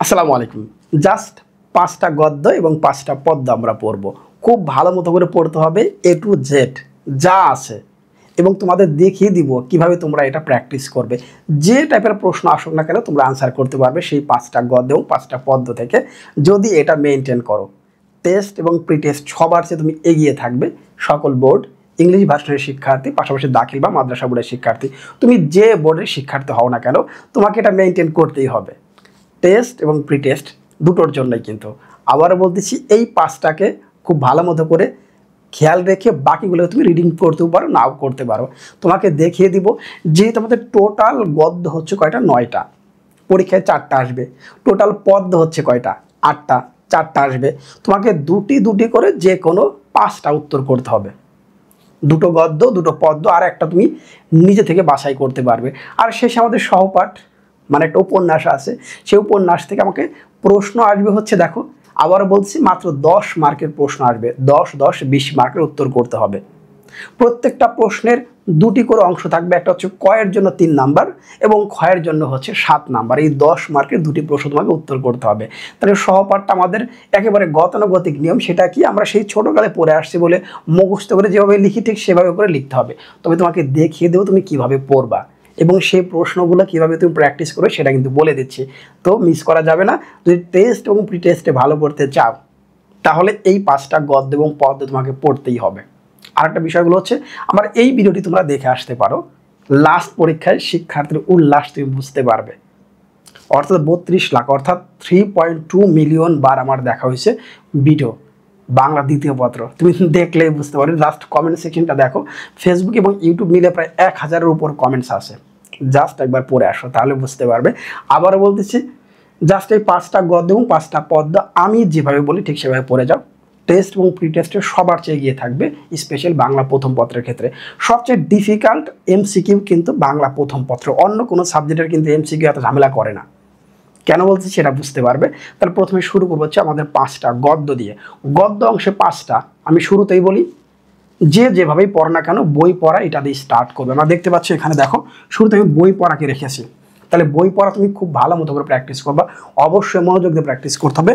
আসসালামু আলাইকুম। জাস্ট ৫টা গদ্য এবং ৫টা পদ্য আমরা পড়ব। খুব ভালো মতো করে পড়তে হবে, এ টু জেড যা আছে, এবং তোমাদের দেখিয়ে দিব কিভাবে তোমরা এটা প্র্যাকটিস করবে। যে টাইপের প্রশ্ন আসুক না কেন তোমরা আনসার করতে পারবে সেই ৫টা গদ্য এবং ৫টা পদ্য থেকে, যদি এটা মেনটেন করো। টেস্ট এবং প্রি টেস্ট সবার চেয়ে তুমি এগিয়ে থাকবে। সকল বোর্ড, ইংলিশ ভার্সনের শিক্ষার্থী, পাশাপাশি দাখিল বা মাদ্রাসা বোর্ডের শিক্ষার্থী, তুমি যে বোর্ডের শিক্ষার্থী হও না কেন, তোমাকে এটা মেনটেন করতেই হবে। টেস্ট এবং প্রি টেস্ট দুটোর জন্যই। কিন্তু আবারও বলতেছি, এই ৫টাকে খুব ভালো মতো করে খেয়াল রেখে বাকিগুলো তুমি রিডিং করতেও পারো, নাও করতে পারো। তোমাকে দেখিয়ে দিব যে তোমাদের টোটাল গদ্য হচ্ছে কয়টা, ৯টা, পরীক্ষায় 4টা আসবে। টোটাল পদ্য হচ্ছে কয়টা, 8টা, 4টা আসবে। তোমাকে দুটি দুটি করে যে কোনো 5টা উত্তর করতে হবে। দুটো গদ্য, দুটো পদ্য, আর একটা তুমি নিজে থেকে বাছাই করতে পারবে। আর শেষে আমাদের সহপাঠ মানে একটা উপন্যাস আছে, সেই উপন্যাস থেকে আমাকে প্রশ্ন আসবে হচ্ছে, দেখো আবারও বলছি, মাত্র 10 মার্কের প্রশ্ন আসবে। 10 10 20 মার্কের উত্তর করতে হবে। প্রত্যেকটা প্রশ্নের দুটি করে অংশ থাকবে, একটা হচ্ছে কয়ের জন্য 3 নাম্বার এবং ক্ষয়ের জন্য হচ্ছে 7 নাম্বার। এই 10 মার্কের দুটি প্রশ্ন তোমাকে উত্তর করতে হবে। তাহলে সহপাঠটা আমাদের একেবারে গতানুগতিক নিয়ম। সেটা কি, আমরা সেই ছোটোকালে পড়ে আসছি বলে মুখস্থ করে যেভাবে লিখি ঠিক সেভাবে করে লিখতে হবে। তবে তোমাকে দেখিয়ে দেবো তুমি কিভাবে পড়বা এবং সেই প্রশ্নগুলো কীভাবে তুমি প্র্যাকটিস করবে সেটা কিন্তু বলে দিচ্ছি। তো মিস করা যাবে না। যদি টেস্ট এবং প্রি টেস্টে ভালো করতে চাও তাহলে এই 5টা গদ্য এবং পদ্য তোমাকে পড়তেই হবে। আরেকটা বিষয়গুলো হচ্ছে, আমার এই ভিডিওটি তোমরা দেখে আসতে পারো। লাস্ট পরীক্ষায় শিক্ষার্থীর উল্লাস তুমি বুঝতে পারবে। অর্থাৎ 32 লাখ, অর্থাৎ 3.2 মিলিয়ন বার আমার দেখা হয়েছে ভিডিও বাংলা দ্বিতীয় পত্র। তুমি দেখলেই বুঝতে পারবে। জাস্ট কমেন্ট সেকশনটা দেখো, ফেসবুক এবং ইউটিউব মিলে প্রায় 1000-এর উপর কমেন্টস আছে। জাস্ট একবার পড়ে আসো, তাহলে বুঝতে পারবে। আবারও বলতেছি, জাস্ট এই 5টা গদ্য এবং 5টা পদ্য আমি যেভাবে বলি ঠিক সেভাবে পড়ে যাও। টেস্ট এবং প্রি টেস্টে সবার চেয়ে এগিয়ে থাকবে, স্পেশাল বাংলা প্রথম পত্রের ক্ষেত্রে। সবচেয়ে ডিফিকাল্ট এমসিকিউ কিন্তু বাংলা প্রথম পত্র। অন্য কোনো সাবজেক্টের কিন্তু এমসিকিউ এত ঝামেলা করে না। কেন বলছি সেটা বুঝতে পারবে। তাহলে প্রথমে শুরু করবো হচ্ছে আমাদের 5টা গদ্য দিয়ে। গদ্য অংশে 5টা, আমি শুরুতেই বলি, যে যেভাবেই পড়া না কেন বই পড়া এটা দিয়ে স্টার্ট করবে। আমরা দেখতে পাচ্ছি এখানে দেখো, শুরুতে আমি বই পড়াকে রেখেছি। তাহলে বই পড়া তুমি খুব ভালো মতো করে প্র্যাকটিস করবা, অবশ্যই মনোযোগ দিয়ে প্র্যাকটিস করতে হবে।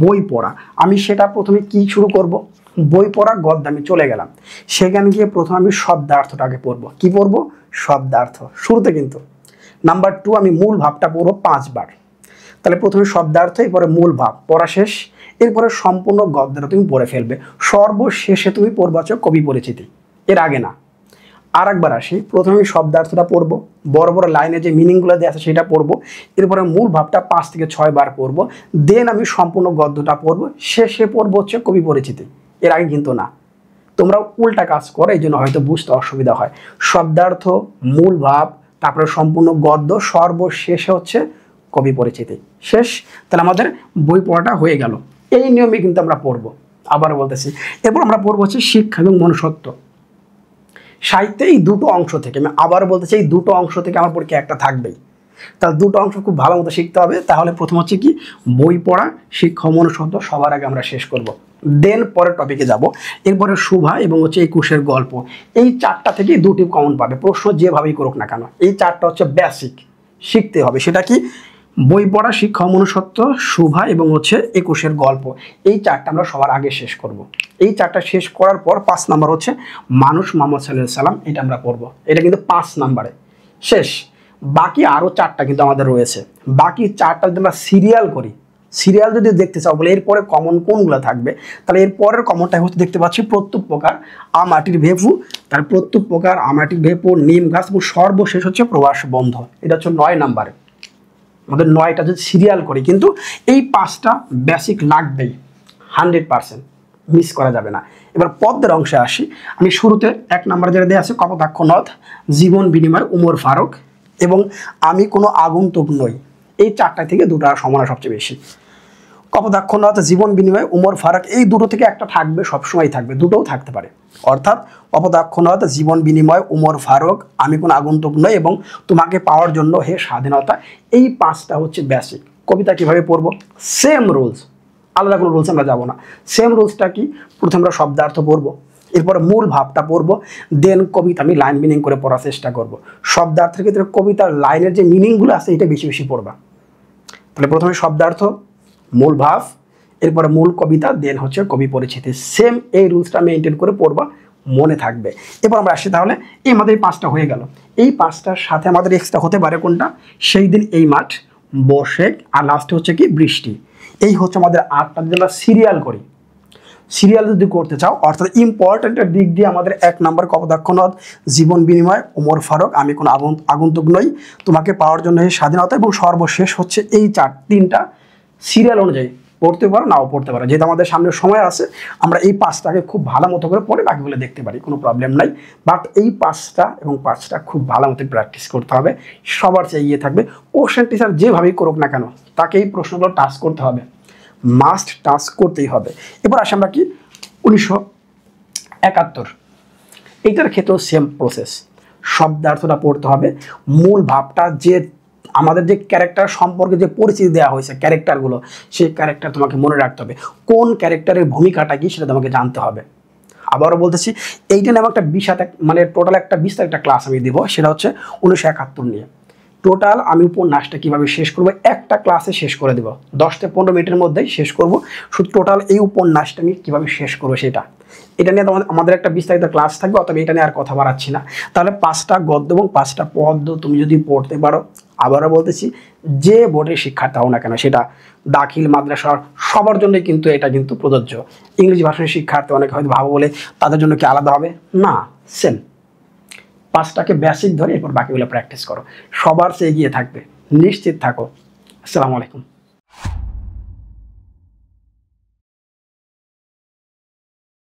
বই পড়া, আমি সেটা প্রথমে কি শুরু করব, বই পড়া গদ্য আমি চলে গেলাম। সেখানে গিয়ে প্রথমে আমি শব্দার্থটাকে পড়বো। কি পড়বো? শব্দার্থ শুরুতে। কিন্তু নাম্বার 2 আমি মূল ভাবটা পড়বো 5 বার। তাহলে প্রথমে শব্দার্থ, এরপরে মূল ভাব পড়া শেষ, এরপরে সম্পূর্ণ গদ্যটা তুমি পড়ে ফেলবে। সর্বশেষে তুমি পড়বা হচ্ছে কবি পরিচিতি, এর আগে না। আর একবার আসি, প্রথমে শব্দার্থটা পড়বো, বড় বড় লাইনে যে মিনিংগুলো দেওয়া আছে সেটা পড়বো, এরপরে মূল ভাবটা 5 থেকে 6 বার পড়বো, দেন আমি সম্পূর্ণ গদ্যটা পড়বো, শেষে পড়বো হচ্ছে কবি পরিচিতি। এর আগে কিন্তু না। তোমরা উল্টা কাজ করো, এই জন্য হয়তো বুঝতে অসুবিধা হয়। শব্দার্থ, মূল ভাব, তারপরে সম্পূর্ণ গদ্য, সর্বশেষে হচ্ছে কবি পরিচিতি। শেষ। তাহলে আমাদের বই পড়াটা হয়ে গেল। এই নিয়মে কিন্তু আমরা পড়বো। আবার বলতেছি, এরপর আমরা পড়বো হচ্ছে শিক্ষা এবং মনুষ্যত্ব। সাহিত্যে এই দুটো অংশ থেকে, আমি আবার বলতেছি, এই দুটো অংশ থেকে আমার পরীক্ষা একটা থাকবেই। তাহলে দুটো অংশ খুব ভালো মতো শিখতে হবে। তাহলে প্রথম হচ্ছে কি, বই পড়া, শিক্ষা মনুষ্যত্ব সবার আগে আমরা শেষ করব। দেন পরের টপিকে যাব। এরপরে শুভা এবং হচ্ছে একুশের গল্প। এই 4টা থেকে 2টি কমন পাবে, প্রশ্ন যেভাবেই করুক না কেন। এই 4টা হচ্ছে বেসিক, শিখতে হবে। সেটা কি, বই পড়া, শিক্ষা মনুষ্যত্ব, শুভা এবং হচ্ছে একুশের গল্প। এই 4টা আমরা সবার আগে শেষ করব। এই 4টা শেষ করার পর 5 নাম্বার হচ্ছে মানুষ মোহাম্মদ সাল্লাল্লাহু আলাইহি সাল্লাম, এটা আমরা পড়বো। এটা কিন্তু 5 নাম্বারে শেষ। বাকি আরও 4টা কিন্তু আমাদের রয়েছে। বাকি 4টা যদি আমরা সিরিয়াল করি, সিরিয়াল যদি দেখতে চাও বলে এরপরে কমন কোনগুলো থাকবে, তাহলে এরপরের কমনটা হচ্ছে দেখতে পাচ্ছি প্রত্যুক প্রকার মাটির ভেপু, তার প্রত্যুক প্রকার মাটির ভেপু, নিম গাছ এবং সর্বশেষ হচ্ছে প্রবাস বন্ধ। এটা হচ্ছে 9 নাম্বারে। আমাদের 9টা যদি সিরিয়াল করি, কিন্তু এই 5টা বেসিক লাগবেই, 100% মিস করা যাবে না। এবার পদ্মের অংশে আসি। আমি শুরুতে 1 নাম্বার যেটা দেওয়া আছে, কপোতাক্ষ নদ, জীবন বিনিময়, উমর ফারুক এবং আমি কোনো আগন্তুক নই। এই 4টা থেকে 2টা সমান সবচেয়ে বেশি। কপোতাক্ষ নদ, জীবন বিনিময়, উমর ফারুক, এই দুটো থেকে একটা থাকবে, সবসময় থাকবে, দুটোও থাকতে পারে। অর্থাৎ কপোতাক্ষ নদ, জীবন বিনিময়, উমর ফারুক, আমি কোনো আগন্তুক নই এবং তোমাকে পাওয়ার জন্য হে স্বাধীনতা। এই 5টা হচ্ছে বেসিক। কবিতা কীভাবে পড়বো, সেম রুলস, আলাদা কোনো রুলস আমরা যাবো না। সেম রুলসটা কি, প্রথমে আমরা শব্দার্থ পড়বো, এরপরে মূল ভাবটা পড়বো, দেন কবিতা আমি লাইন মিনিং করে পড়ার চেষ্টা করবো। শব্দার্থের ক্ষেত্রে কবিতার লাইনের যে মিনিংগুলো আছে এটা বেশি বেশি পড়বা। তাহলে প্রথমে শব্দার্থ, মূল ভাব, এরপরে মূল কবিতা, দেন হচ্ছে কবি পরিচিতি। সেম এই রুলসটা মেনটেন করে পড়বা, মনে থাকবে। এবার আমরা আসি তাহলে, এই আমাদের এই 5টা হয়ে গেল। এই 5টার সাথে আমাদের এক্সট্রা হতে পারে কোনটা? সেই দিন, এই মাঠ, বর্ষেক, আর লাস্টে হচ্ছে কি বৃষ্টি। এই হচ্ছে আমাদের 8টা যদি আমরা সিরিয়াল করি। সিরিয়াল যদি করতে চাও, অর্থাৎ ইম্পর্টেন্টের দিক দিয়ে আমাদের 1 নম্বর কপোতাক্ষ নদ, জীবন বিনিময়, ওমর ফারুক, আমি কোনো আগন্তুক নই, তোমাকে পাওয়ার জন্য এই স্বাধীনতা, এবং সর্বশেষ হচ্ছে এই 3টা সিরিয়াল অনুযায়ী পড়তে পারো, নাও পড়তে পারো। যেহেতু আমাদের সামনে সময় আছে, আমরা এই 5টাকে খুব ভালো মতো করে পড়ে বাকিগুলো দেখতে পারি, কোনো প্রবলেম নাই। বাট এই 5টা এবং 5টা খুব ভালো মতো প্র্যাকটিস করতে হবে। সবার চেয়ে এগিয়ে থাকবে। কোশ্চেন টিচার যেভাবেই করুক না কেন, তাকে এই প্রশ্নগুলো টাচ করতে হবে, মাস্ট টাচ করতেই হবে। এবার আসে আমরা কি 1971, এইটার ক্ষেত্রেও সেম প্রসেস। শব্দার্থটা পড়তে হবে, মূল ভাবটা, যে আমাদের যে ক্যারেক্টার সম্পর্কে যে পরিচিতি দেওয়া হয়েছে, ক্যারেক্টারগুলো, সেই ক্যারেক্টার তোমাকে মনে রাখতে হবে। কোন ক্যারেক্টারের ভূমিকাটা কি সেটা তোমাকে জানতে হবে। আবারও বলতেছি, এইটা নামে একটা মানে টোটাল একটা বিস্তারিত একটা ক্লাস আমি দিব, সেটা হচ্ছে 1971 নিয়ে। টোটাল আমি উপন্যাসটা কীভাবে শেষ করবো একটা ক্লাসে শেষ করে দেবো, 10 থেকে 15 মিনিটের মধ্যেই শেষ করব। শুধু টোটাল এই উপন্যাসটা আমি কীভাবে শেষ করবো সেটা, এটা নিয়ে আমাদের একটা বিস্তারিত ক্লাস থাকবে, অতএব এটা নিয়ে আর কথা বাড়াচ্ছি না। তাহলে 5টা গদ্য এবং 5টা পদ্য তুমি যদি পড়তে পারো, আবারও বলতেছি, যে বোর্ডের শিক্ষার্থী হও না কেন, সেটা দাখিল, মাদ্রাসার, সবার জন্যই কিন্তু এটা কিন্তু প্রযোজ্য। ইংরেজি ভাষার শিক্ষার্থী অনেকে হয়তো ভাবো বলে তাদের জন্য কি আলাদা হবে? না, সেম। 5টাকে বেসিক ধরে এরপর বাকিগুলো প্র্যাকটিস করো, সবার চেয়ে এগিয়ে থাকবে, নিশ্চিত থাকো। আসসালামু আলাইকুম।